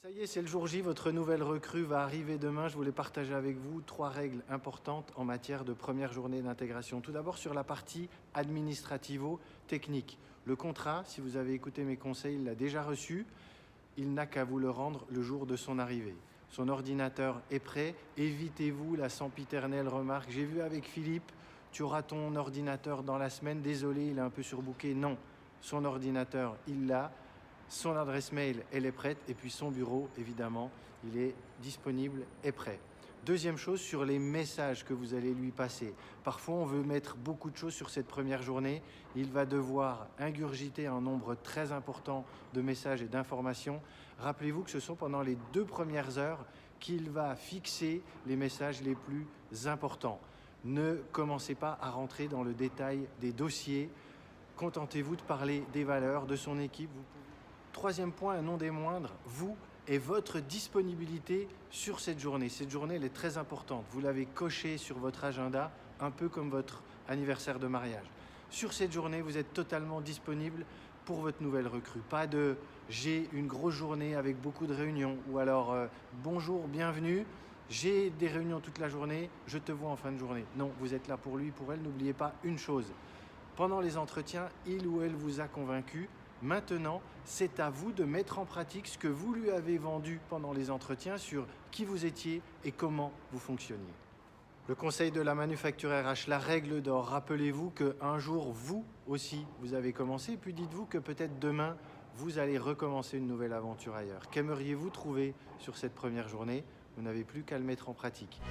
Ça y est, c'est le jour J, votre nouvelle recrue va arriver demain. Je voulais partager avec vous 3 règles importantes en matière de première journée d'intégration. Tout d'abord sur la partie administrativo-technique. Le contrat, si vous avez écouté mes conseils, il l'a déjà reçu. Il n'a qu'à vous le rendre le jour de son arrivée. Son ordinateur est prêt. Évitez-vous la sempiternelle remarque. J'ai vu avec Philippe, tu auras ton ordinateur dans la semaine. Désolé, il est un peu surbooké. Non, son ordinateur, il l'a. Son adresse mail, elle est prête. Et puis son bureau, évidemment, il est disponible et prêt. Deuxième chose, sur les messages que vous allez lui passer. Parfois, on veut mettre beaucoup de choses sur cette première journée. Il va devoir ingurgiter un nombre très important de messages et d'informations. Rappelez-vous que ce sont pendant les 2 premières heures qu'il va fixer les messages les plus importants. Ne commencez pas à rentrer dans le détail des dossiers. Contentez-vous de parler des valeurs de son équipe. Troisième point, non des moindres, vous et votre disponibilité sur cette journée. Cette journée, elle est très importante. Vous l'avez cochée sur votre agenda, un peu comme votre anniversaire de mariage. Sur cette journée, vous êtes totalement disponible pour votre nouvelle recrue. Pas de « j'ai une grosse journée avec beaucoup de réunions » ou alors « bonjour, bienvenue, j'ai des réunions toute la journée, je te vois en fin de journée ». Non, vous êtes là pour lui, pour elle. N'oubliez pas une chose. Pendant les entretiens, il ou elle vous a convaincu. Maintenant, c'est à vous de mettre en pratique ce que vous lui avez vendu pendant les entretiens sur qui vous étiez et comment vous fonctionniez. Le conseil de la manufacture RH, la règle d'or. Rappelez-vous qu'un jour, vous aussi, vous avez commencé, puis dites-vous que peut-être demain, vous allez recommencer une nouvelle aventure ailleurs. Qu'aimeriez-vous trouver sur cette première journée? Vous n'avez plus qu'à le mettre en pratique.